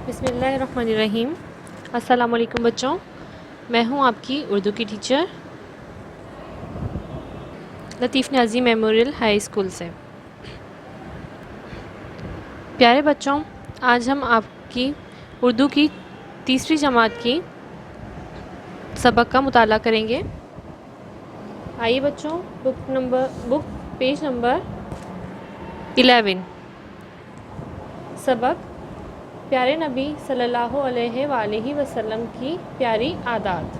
بسم اللہ الرحمن الرحیم۔ السلام علیکم بچوں، میں ہوں آپ کی اردو کی ٹیچر لطیف نیازی میموریل ہائی اسکول سے۔ پیارے بچوں، آج ہم آپ کی اردو کی تیسری جماعت کی سبق کا مطالعہ کریں گے۔ آئیے بچوں، پیج نمبر 11، سبق پیارے نبی صلی اللہ علیہ وآلہ وسلم کی پیاری عادات۔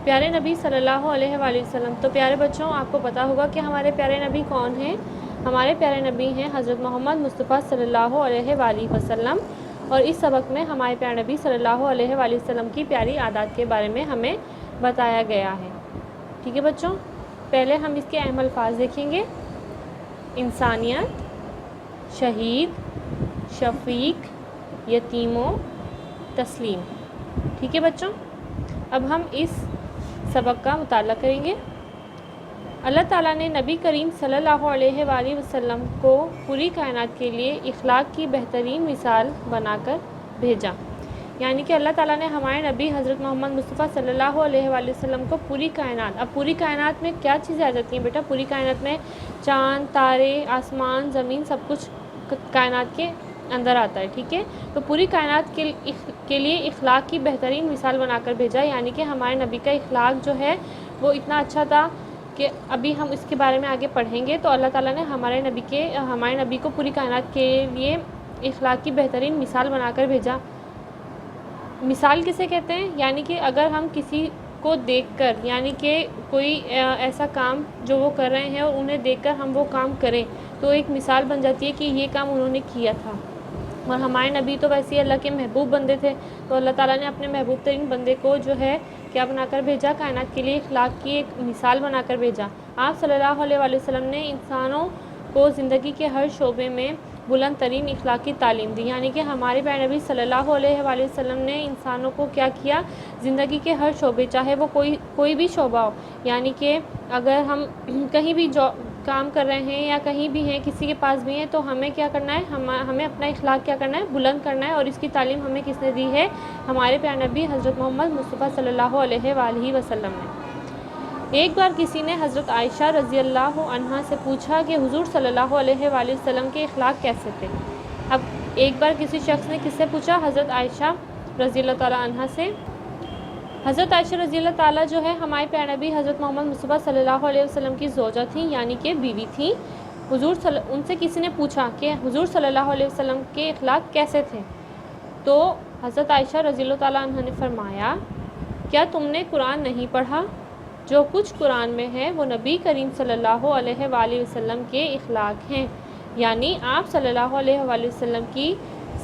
پیارے نبی صلی اللہ علیہ وآلہ وسلم، تو پیارے بچوں آپ کو پتہ ہوگا کہ ہمارے پیارے نبی کون ہیں۔ ہمارے پیارے نبی ہیں حضرت محمد مصطفیٰ صلی اللہ علیہ وآلہ وسلم، اور اس سبق میں ہمارے پیارے نبی صلی اللہ علیہ وآلہ وسلم کی پیاری عادات کے بارے میں ہمیں بتایا گیا ہے۔ ٹھیک ہے بچوں، پہلے ہم اس کے اہم الفاظ دیکھیں گے۔ انسانیت، شہید، شفیق، یتیموں، تسلیم۔ ٹھیک ہے بچوں، اب ہم اس سبق کا مطالعہ کریں گے۔ اللہ تعالیٰ نے نبی کریم صلی اللہ علیہ وآلہ وسلم کو پوری کائنات کے لیے اخلاق کی بہترین مثال بنا کر بھیجا، یعنی کہ اللہ تعالیٰ نے ہمارے نبی حضرت محمد مصطفیٰ صلی اللہ علیہ وآلہ وسلم کو پوری کائنات، اب پوری کائنات میں کیا چیزیں آ جاتی ہیں بیٹا؟ پوری کائنات میں چاند، تارے، آسمان، زمین، سب کچھ کائنات کے اندر آتا ہے۔ ٹھیک ہے، تو پوری کائنات کے لیے اخلاق کی بہترین مثال بنا کر بھیجا، یعنی کہ ہمارے نبی کا اخلاق جو ہے وہ اتنا اچھا تھا کہ ابھی ہم اس کے بارے میں آگے پڑھیں گے۔ تو اللہ تعالیٰ نے ہمارے نبی کو پوری کائنات کے لیے اخلاق کی بہترین مثال بنا کر بھیجا۔ مثال کسے کہتے ہیں؟ یعنی کہ اگر ہم کسی کو دیکھ کر، یعنی کہ کوئی ایسا کام جو وہ کر رہے ہیں اور انہیں دیکھ کر ہم وہ کام کریں تو ایک مثال بن جاتی ہے کہ یہ کام انہوں نے کیا تھا۔ اور ہمارے نبی تو ویسے ہی اللہ کے محبوب بندے تھے، تو اللہ تعالیٰ نے اپنے محبوب ترین بندے کو جو ہے کیا بنا کر بھیجا؟ کائنات کے لیے اخلاق کی ایک مثال بنا کر بھیجا۔ آپ صلی اللہ علیہ وآلہ وسلم نے انسانوں کو زندگی کے ہر شعبے میں بلند ترین اخلاق کی تعلیم دی، یعنی کہ ہمارے پیارے نبی صلی اللہ علیہ وآلہ وسلم نے انسانوں کو کیا کیا؟ زندگی کے ہر شعبے، چاہے وہ کوئی بھی شعبہ ہو، یعنی کہ اگر ہم کہیں بھی کام کر رہے ہیں یا کہیں بھی ہیں، کسی کے پاس بھی ہیں، تو ہمیں کیا کرنا ہے؟ ہمیں اپنا اخلاق کیا کرنا ہے؟ بلند کرنا ہے، اور اس کی تعلیم ہمیں کس نے دی ہے؟ ہمارے پیارے نبی حضرت محمد مصطفیٰ صلی اللہ علیہ وآلہ وسلم نے۔ ایک بار کسی نے حضرت عائشہ رضی اللہ عنہا سے پوچھا کہ حضور صلی اللہ علیہ وآلہ وسلم کے اخلاق کیسے تھے؟ اب ایک بار کسی شخص نے کس سے پوچھا؟ حضرت عائشہ رضی اللہ تعالیٰ عنہا سے۔ حضرت عائشہ رضی اللہ تعالیٰ جو ہے ہمارے پیارے نبی حضرت محمد مصطفیٰ صلی اللہ علیہ وسلم کی زوجہ تھیں، یعنی کہ بیوی تھیں۔ ان سے کسی نے پوچھا کہ حضور صلی اللہ علیہ وسلم کے اخلاق کیسے تھے؟ تو حضرت عائشہ رضی اللہ تعالیٰ عنہ نے فرمایا، کیا تم نے قرآن نہیں پڑھا؟ جو کچھ قرآن میں ہے وہ نبی کریم صلی اللہ علیہ وآلہ وسلم کے اخلاق ہیں، یعنی آپ صلی اللہ علیہ وآلہ وسلم کی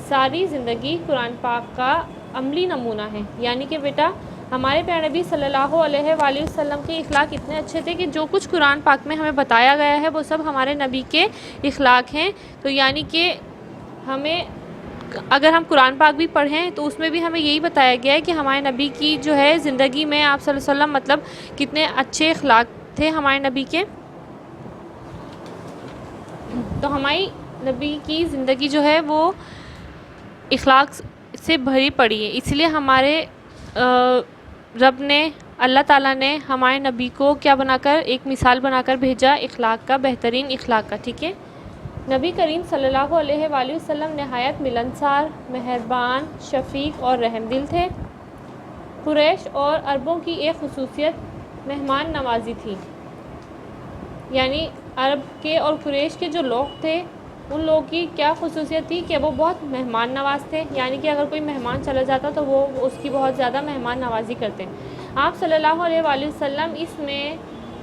ساری زندگی قرآن پاک کا عملی نمونہ ہے۔ یعنی کہ بیٹا ہمارے پیارے نبی صلی اللہ علیہ وآلہ وسلم کے اخلاق اتنے اچھے تھے کہ جو کچھ قرآن پاک میں ہمیں بتایا گیا ہے وہ سب ہمارے نبی کے اخلاق ہیں۔ تو یعنی کہ ہمیں اگر ہم قرآن پاک بھی پڑھیں تو اس میں بھی ہمیں یہی بتایا گیا ہے کہ ہمارے نبی کی جو ہے زندگی میں آپ صلی اللہ علیہ وسلم مطلب کتنے اچھے اخلاق تھے ہمارے نبی کے۔ تو ہماری نبی کی زندگی جو ہے وہ اخلاق سے بھری پڑی ہے، اس لیے ہمارے رب نے، اللہ تعالیٰ نے ہمارے نبی کو کیا بنا کر، ایک مثال بنا کر بھیجا اخلاق کا، بہترین اخلاق کا۔ ٹھیک ہے، نبی کریم صلی اللہ علیہ وآلہ وسلم نہایت ملنسار، مہربان، شفیق اور رحم دل تھے۔ قریش اور عربوں کی ایک خصوصیت مہمان نوازی تھی، یعنی عرب کے اور قریش کے جو لوگ تھے ان لوگوں کی کیا خصوصیت تھی کہ وہ بہت مہمان نواز تھے، یعنی کہ اگر کوئی مہمان چلا جاتا تو وہ اس کی بہت زیادہ مہمان نوازی کرتے ہیں۔ آپ صلی اللہ علیہ وآلہ وسلم اس میں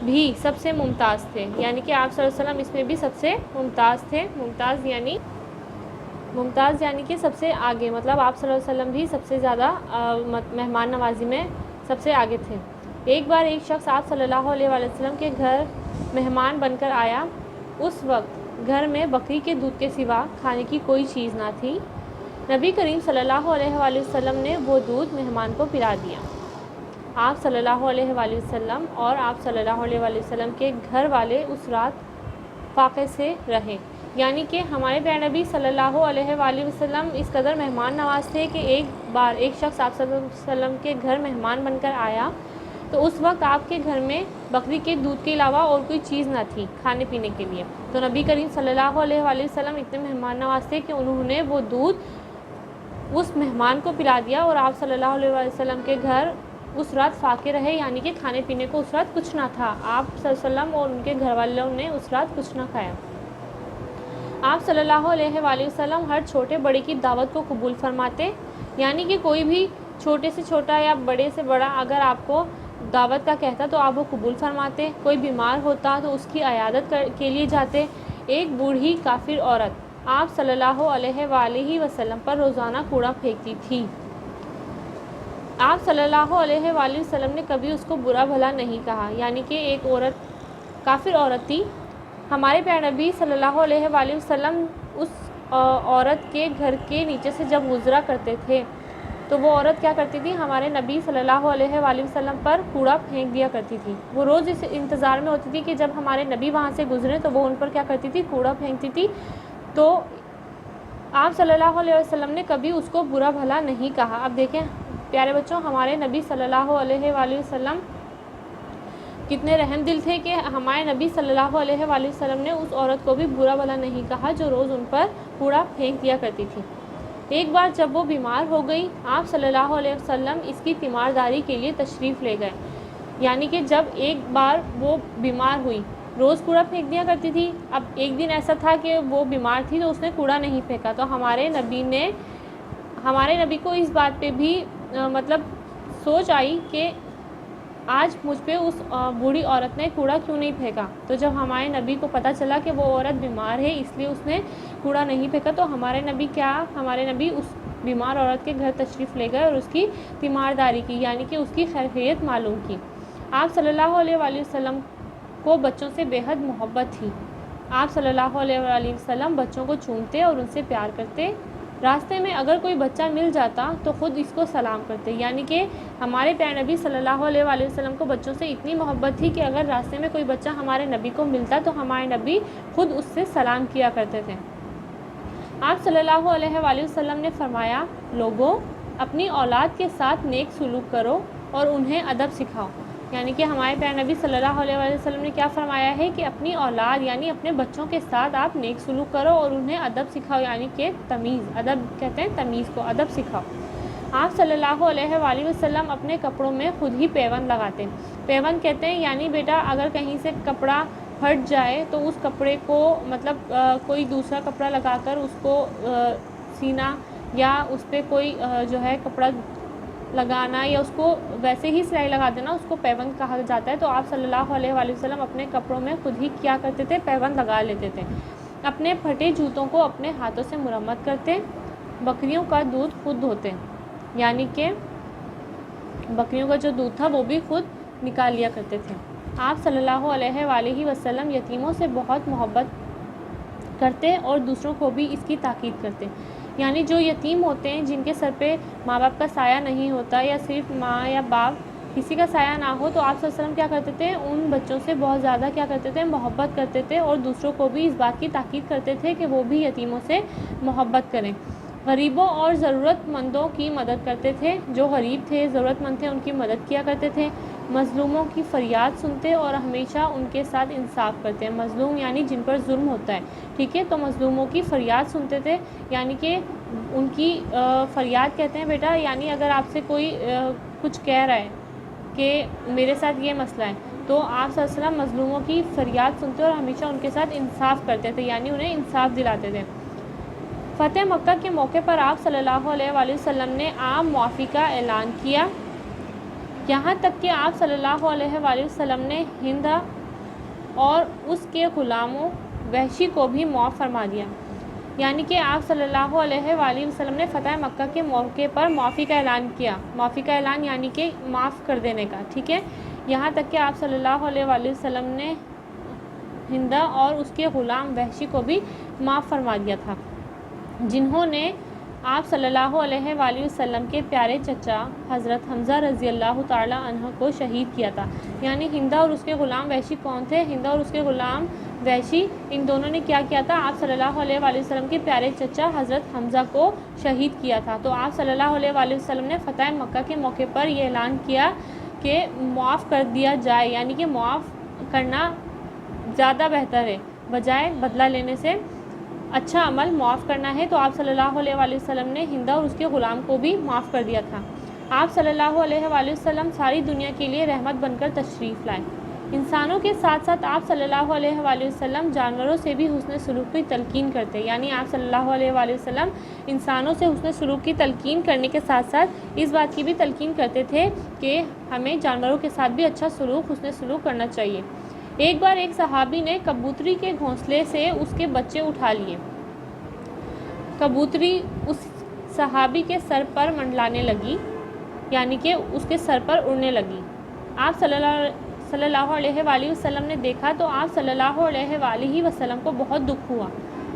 بھی سب سے ممتاز تھے، یعنی کہ آپ صلی اللہ علیہ وسلم اس میں بھی سب سے ممتاز تھے۔ ممتاز یعنی کہ سب سے آگے، مطلب آپ صلی اللہ علیہ وسلم بھی سب سے زیادہ مہمان نوازی میں سب سے آگے تھے۔ ایک بار ایک شخص آپ صلی اللہ علیہ وآلہ وسلم کے گھر مہمان بن کر آیا۔ اس وقت گھر میں بکری کے دودھ کے سوا کھانے کی کوئی چیز نہ تھی۔ نبی کریم صلی اللہ علیہ وآلہ وسلم نے وہ دودھ مہمان کو پلا دیا۔ آپ صلی اللہ علیہ وآلہ وسلم اور آپ صلی اللہ علیہ وآلہ وسلم کے گھر والے اس رات فاقے سے رہے، یعنی کہ ہمارے پیارے نبی صلی اللہ علیہ وآلہ وسلم اس قدر مہمان نواز تھے کہ ایک بار ایک شخص آپ صلی اللہ علیہ وسلم کے گھر مہمان بن کر آیا تو اس وقت آپ کے گھر میں بکری کے دودھ کے علاوہ اور کوئی چیز نہ تھی کھانے پینے کے لیے. تو نبی کریم صلی اللہ علیہ وآلہ وسلم اتنے مہمان نواز تھے کہ انہوں نے وہ دودھ اس مہمان کو پلا دیا اور آپ صلی اللہ علیہ وآلہ وسلم کے گھر اس رات فاقے رہے، یعنی کہ کھانے پینے کو اس رات کچھ نہ تھا. آپ صلی اللہ علیہ وسلم اور ان کے گھر والوں نے اس رات کچھ نہ کھایا. آپ صلی اللہ علیہ وآلہ وسلم ہر چھوٹے بڑے کی دعوت کو قبول فرماتے، یعنی کہ کوئی بھی چھوٹے سے چھوٹا یا بڑے سے بڑا اگر آپ کو دعوت کا کہتا تو آپ وہ قبول فرماتے. کوئی بیمار ہوتا تو اس کی عیادت کے لیے جاتے. ایک بوڑھی کافر عورت آپ صلی اللہ علیہ وآلہ وسلم پر روزانہ کوڑا پھینکتی تھی. آپ صلی اللہ علیہ وآلہ وسلم نے کبھی اس کو برا بھلا نہیں کہا، یعنی کہ ایک عورت کافر عورت تھی. ہمارے پیارے نبی صلی اللہ علیہ وآلہ وسلم اس عورت کے گھر کے نیچے سے جب گزرا کرتے تھے تو وہ عورت کیا کرتی تھی، ہمارے نبی صلی اللہ علیہ وآلہ وسلم پر کوڑا پھینک دیا کرتی تھی. وہ روز اس انتظار میں ہوتی تھی کہ جب ہمارے نبی وہاں سے گزرے تو وہ ان پر کیا کرتی تھی، کوڑا پھینکتی تھی. تو آپ صلی اللہ علیہ وسلم نے کبھی اس کو برا بھلا نہیں کہا. اب دیکھیں پیارے بچوں، ہمارے نبی صلی اللہ علیہ وآلہ وسلم کتنے رحم دل تھے کہ ہمارے نبی صلی اللہ علیہ وآلہ وسلم نے اس عورت کو بھی برا بھلا نہیں کہا جو روز ان پر کوڑا پھینک دیا کرتی تھی. ایک بار جب وہ بیمار ہو گئی، آپ صلی اللہ علیہ وسلم اس کی تیمارداری کے لیے تشریف لے گئے. یعنی کہ جب ایک بار وہ بیمار ہوئی، روز کوڑا پھینک دیا کرتی تھی. اب ایک دن ایسا تھا کہ وہ بیمار تھی تو اس نے کوڑا نہیں پھینکا، تو ہمارے نبی کو اس بات پہ بھی مطلب سوچ آئی کہ آج مجھ پہ اس بوڑھی عورت نے کوڑا کیوں نہیں پھینکا. تو جب ہمارے نبی کو پتہ چلا کہ وہ عورت بیمار ہے اس لیے اس نے کوڑا نہیں پھینکا، تو ہمارے نبی اس بیمار عورت کے گھر تشریف لے گئے اور اس کی تیمارداری کی، یعنی کہ اس کی خیریت معلوم کی. آپ صلی اللہ علیہ وآلہ وسلم کو بچوں سے بے حد محبت تھی. آپ صلی اللہ علیہ وآلہ وسلم بچوں کو چومتے اور ان سے پیار کرتے. راستے میں اگر کوئی بچہ مل جاتا تو خود اس کو سلام کرتے، یعنی کہ ہمارے پیارے نبی صلی اللہ علیہ وآلہ وسلم کو بچوں سے اتنی محبت تھی کہ اگر راستے میں کوئی بچہ ہمارے نبی کو ملتا تو ہمارے نبی خود اس سے سلام کیا کرتے تھے. آپ صلی اللہ علیہ وآلہ وسلم نے فرمایا، لوگوں اپنی اولاد کے ساتھ نیک سلوک کرو اور انہیں ادب سکھاؤ. یعنی کہ ہمارے پیارے نبی صلی اللہ علیہ وآلہ وسلم نے کیا فرمایا ہے کہ اپنی اولاد یعنی اپنے بچوں کے ساتھ آپ نیک سلوک کرو اور انہیں ادب سکھاؤ، یعنی کہ تمیز، ادب کہتے ہیں تمیز کو، ادب سکھاؤ. آپ صلی اللہ علیہ وآلہ وسلم اپنے کپڑوں میں خود ہی پیوند لگاتے. پیوند کہتے ہیں یعنی بیٹا اگر کہیں سے کپڑا پھٹ جائے تو اس کپڑے کو مطلب کوئی دوسرا کپڑا لگا کر اس کو سینا یا اس پہ کوئی جو ہے کپڑا لگانا یا اس کو ویسے ہی سلائی لگا دینا، اس کو پیوند کہا جاتا ہے. تو آپ صلی اللہ علیہ وآلہ وسلم اپنے کپڑوں میں خود ہی کیا کرتے تھے، پیوند لگا لیتے تھے. اپنے پھٹے جوتوں کو اپنے ہاتھوں سے مرمت کرتے. بکریوں کا دودھ خود دھوتے، یعنی کہ بکریوں کا جو دودھ تھا وہ بھی خود نکال لیا کرتے تھے. آپ صلی اللہ علیہ وآلہ وسلم یتیموں سے بہت محبت کرتے اور دوسروں کو بھی اس کی تاکید کرتے. یعنی جو یتیم ہوتے ہیں جن کے سر پہ ماں باپ کا سایہ نہیں ہوتا یا صرف ماں یا باپ کسی کا سایہ نہ ہو، تو آپ صلی اللہ علیہ وسلم کیا کرتے تھے، ان بچوں سے بہت زیادہ کیا کرتے تھے، محبت کرتے تھے اور دوسروں کو بھی اس بات کی تاکید کرتے تھے کہ وہ بھی یتیموں سے محبت کریں. غریبوں اور ضرورت مندوں کی مدد کرتے تھے. جو غریب تھے، ضرورت مند تھے، ان کی مدد کیا کرتے تھے. مظلوموں کی فریاد سنتے اور ہمیشہ ان کے ساتھ انصاف کرتے ہیں. مظلوم یعنی جن پر ظلم ہوتا ہے، ٹھیک ہے، تو مظلوموں کی فریاد سنتے تھے، یعنی کہ ان کی فریاد کہتے ہیں بیٹا یعنی اگر آپ سے کوئی کچھ کہہ رہا ہے کہ میرے ساتھ یہ مسئلہ ہے تو آپ صلی اللہ علیہ وسلم مظلوموں کی فریاد سنتے اور ہمیشہ ان کے ساتھ انصاف کرتے تھے، یعنی انہیں انصاف دلاتے تھے. فتح مکہ کے موقع پر آپ صلی اللہ علیہ وآلہ وسلم نے عام معافی کا اعلان کیا، یہاں تک کہ آپ صلی اللہ علیہ وآلہ وسلم نے ہند اور اس کے غلاموں وحشی کو بھی معاف فرما دیا. یعنی کہ آپ صلی اللہ علیہ وآلہ وسلم نے فتح مکہ کے موقع پر معافی کا اعلان کیا. معافی کا اعلان یعنی کہ معاف کر دینے کا، ٹھیک ہے. یہاں تک کہ آپ صلی اللہ علیہ وآلہ وسلم نے ہند اور اس کے غلام وحشی کو بھی معاف فرما دیا تھا، جنہوں نے آپ صلی اللہ علیہ وآلہ وسلم کے پیارے چچا حضرت حمزہ رضی اللہ تعالیٰ عنہ کو شہید کیا تھا. یعنی ہند اور اس کے غلام وحشی کون تھے؟ ہند اور اس کے غلام وحشی، ان دونوں نے کیا کیا تھا؟ آپ صلی اللہ علیہ وآلہ وسلم کے پیارے چچا حضرت حمزہ کو شہید کیا تھا. تو آپ صلی اللہ علیہ وآلہ وسلم نے فتح مکہ کے موقع پر یہ اعلان کیا کہ معاف کر دیا جائے، یعنی کہ معاف کرنا زیادہ بہتر ہے، بجائے بدلہ لینے سے اچھا عمل معاف کرنا ہے. تو آپ صلی اللہ علیہ وآلہ وسلم نے ہند اور اس کے غلام کو بھی معاف کر دیا تھا. آپ صلی اللہ علیہ وآلہ وسلم ساری دنیا کے لیے رحمت بن کر تشریف لائے. انسانوں کے ساتھ ساتھ آپ صلی اللہ علیہ وآلہ وسلم جانوروں سے بھی حسن سلوک کی تلقین کرتے. یعنی آپ صلی اللہ علیہ وآلہ وسلم انسانوں سے حسن سلوک کی تلقین کرنے کے ساتھ ساتھ اس بات کی بھی تلقین کرتے تھے کہ ہمیں جانوروں کے ساتھ بھی اچھا سلوک، حسن سلوک کرنا چاہیے. ایک بار ایک صحابی نے کبوتری کے گھونسلے سے اس کے بچے اٹھا لیے. کبوتری اس صحابی کے سر پر منڈلانے لگی، یعنی کہ اس کے سر پر اڑنے لگی. آپ صلی اللہ علیہ وآلہ وسلم نے دیکھا تو آپ صلی اللہ علیہ وآلہ وسلم کو بہت دکھ ہوا.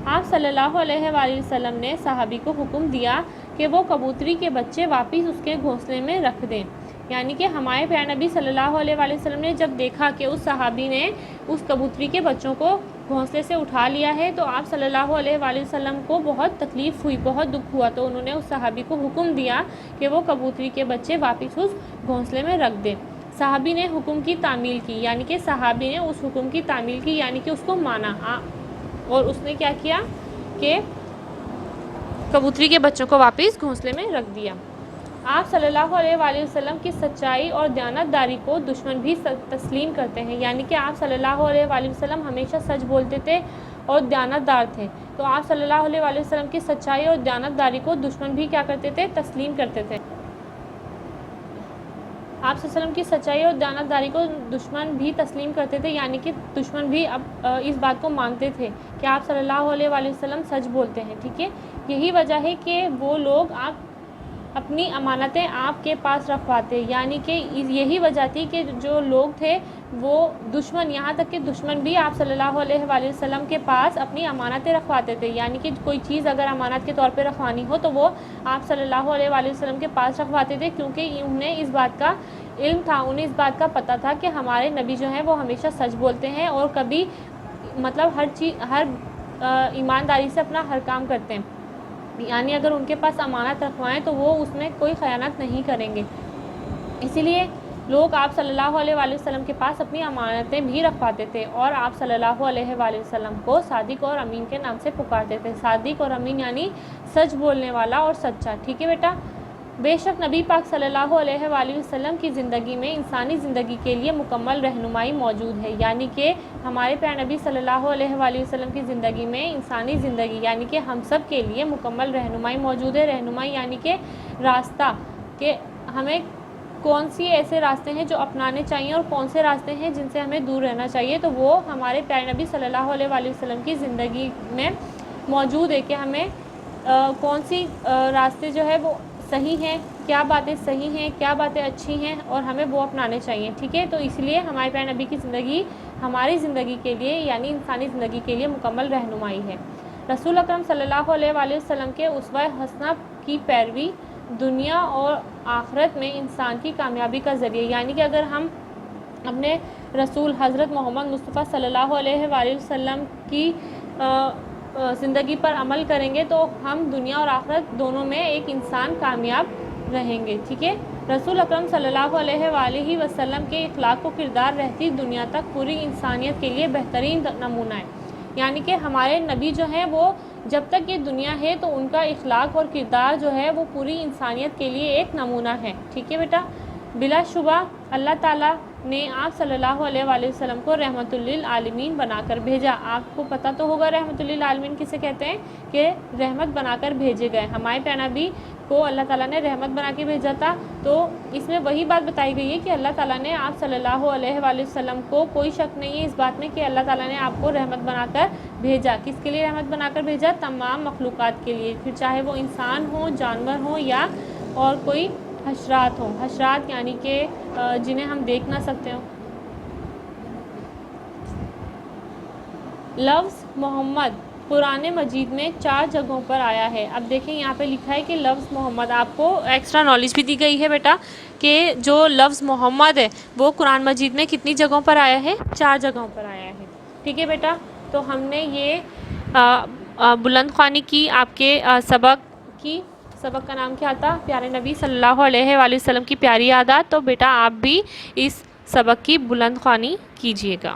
آپ صلی اللہ علیہ وآلہ وسلم نے صحابی کو حکم دیا کہ وہ کبوتری کے بچے واپس اس کے گھونسلے میں رکھ دیں. یعنی کہ ہمارے پیارے نبی صلی اللہ علیہ وآلہ وسلم نے جب دیکھا کہ اس صحابی نے اس کبوتری کے بچوں کو گھونسلے سے اٹھا لیا ہے تو آپ صلی اللہ علیہ وآلہ وسلم کو بہت تکلیف ہوئی، بہت دکھ ہوا. تو انہوں نے اس صحابی کو حکم دیا کہ وہ کبوتری کے بچے واپس اس گھونسلے میں رکھ دیں. صحابی نے حکم کی تعمیل کی، یعنی کہ صحابی نے اس حکم کی تعمیل کی، یعنی کہ اس کو مانا، اور اس نے کیا کیا کہ کبوتری کے بچوں کو واپس گھونسلے میں رکھ دیا. آپ صلی اللہ علیہ وآلہ وسلم کی سچائی اور دیانتداری کو دشمن بھی تسلیم کرتے ہیں. یعنی کہ آپ صلی اللہ علیہ وآلہ وسلم ہمیشہ سچ بولتے تھے اور دیانتدار تھے. تو آپ صلی اللہ علیہ وآلہ وسلم کی سچائی اور دیانتداری کو دشمن بھی کیا کرتے تھے؟ تسلیم کرتے تھے. آپ صلی اللہ علیہ وسلم کی سچائی اور دیانتداری کو دشمن بھی تسلیم کرتے تھے، یعنی کہ دشمن بھی اب اس بات کو مانتے تھے کہ آپ صلی اللہ علیہ وآلہ وسلم سچ بولتے ہیں. ٹھیک ہے، یہی وجہ ہے کہ وہ لوگ اپنی امانتیں آپ کے پاس رکھواتے. یعنی کہ یہی وجہ تھی کہ جو لوگ تھے وہ دشمن، یہاں تک کہ دشمن بھی آپ صلی اللہ علیہ وآلہ وسلم کے پاس اپنی امانتیں رکھواتے تھے. یعنی کہ کوئی چیز اگر امانت کے طور پہ رکھوانی ہو تو وہ آپ صلی اللہ علیہ وآلہ وسلم کے پاس رکھواتے تھے، کیونکہ انہیں اس بات کا علم تھا، انہیں اس بات کا پتہ تھا کہ ہمارے نبی جو ہیں وہ ہمیشہ سچ بولتے ہیں اور کبھی ہر ایمانداری سے اپنا ہر کام کرتے ہیں. یعنی اگر ان کے پاس امانت رکھوائیں تو وہ اس میں کوئی خیانت نہیں کریں گے. اسی لیے لوگ آپ صلی اللہ علیہ وآلہ وسلم کے پاس اپنی امانتیں بھی رکھواتے تھے اور آپ صلی اللہ علیہ وآلہ وسلم کو صادق اور امین کے نام سے پکارتے تھے. صادق اور امین یعنی سچ بولنے والا اور سچا. ٹھیک ہے بیٹا. بے شک نبی پاک صلی اللہ علیہ وآلہ وسلم کی زندگی میں انسانی زندگی کے لیے مکمل رہنمائی موجود ہے. یعنی کہ ہمارے پیارے نبی صلی اللہ علیہ وآلہ وسلم کی زندگی میں انسانی زندگی یعنی کہ ہم سب کے لیے مکمل رہنمائی موجود ہے. رہنمائی یعنی کہ راستہ، کہ ہمیں کون سی ایسے راستے ہیں جو اپنانے چاہیے اور کون سے راستے ہیں جن سے ہمیں دور رہنا چاہیے. تو وہ ہمارے پیارے نبی صلی اللہ علیہ وآلہ وسلم کی زندگی میں موجود ہے کہ ہمیں کون سی راستے جو ہے وہ صحیح ہیں، کیا باتیں صحیح ہیں، کیا باتیں اچھی ہیں اور ہمیں وہ اپنانے چاہیے. ٹھیک ہے. تو اس لیے ہمارے پیارے نبی کی زندگی ہماری زندگی کے لیے یعنی انسانی زندگی کے لیے مکمل رہنمائی ہے. رسول اکرم صلی اللہ علیہ وآلہ وسلم کے اسوہ حسنہ کی پیروی دنیا اور آخرت میں انسان کی کامیابی کا ذریعہ. یعنی کہ اگر ہم اپنے رسول حضرت محمد مصطفیٰ صلی اللہ علیہ وآلہ وسلم کی زندگی پر عمل کریں گے تو ہم دنیا اور آخرت دونوں میں ایک انسان کامیاب رہیں گے. ٹھیک ہے. رسول اکرم صلی اللہ علیہ وآلہ وسلم کے اخلاق و کردار رہتی دنیا تک پوری انسانیت کے لیے بہترین نمونہ ہے. یعنی کہ ہمارے نبی جو ہیں وہ جب تک یہ دنیا ہے تو ان کا اخلاق اور کردار جو ہے وہ پوری انسانیت کے لیے ایک نمونہ ہے. ٹھیک ہے بیٹا. بلا شبہ اللہ تعالیٰ نے آپ صلی اللہ علیہ وآلہ وسلم کو رحمت للعالمین بنا کر بھیجا. آپ کو پتہ تو ہوگا رحمت للعالمین کسے کہتے ہیں، کہ رحمت بنا کر بھیجے گئے. ہمارے پیارے نبی کو اللہ تعالیٰ نے رحمت بنا کے بھیجا تھا. تو اس میں وہی بات بتائی گئی ہے کہ اللہ تعالیٰ نے آپ صلی اللہ علیہ وآلہ وسلم کو، کوئی شک نہیں ہے اس بات میں کہ اللہ تعالیٰ نے آپ کو رحمت بنا کر بھیجا. کس کے لیے رحمت بنا کر بھیجا؟ تمام مخلوقات کے لیے، پھر چاہے وہ انسان ہوں، جانور ہوں یا اور کوئی حشرات ہوں. حشرات یعنی کہ جنہیں ہم دیکھ نہ سکتے ہوں. لفظ محمد قرآن مجید میں 4 جگہوں پر آیا ہے۔ اب دیکھیں یہاں پہ لکھا ہے کہ لفظ محمد، آپ کو ایکسٹرا نالج بھی دی گئی ہے بیٹا کہ جو لفظ محمد ہے وہ قرآن مجید میں کتنی جگہوں پر آیا ہے؟ 4 جگہوں پر آیا ہے۔ ٹھیک ہے بیٹا، تو ہم نے یہ بلند خوانی کی آپ کے سبق کا نام کیا تھا؟ پیارے نبی صلی اللہ علیہ وآلہ وسلم کی پیاری عادات۔ تو بیٹا آپ بھی اس سبق کی بلند خوانی کیجیے گا۔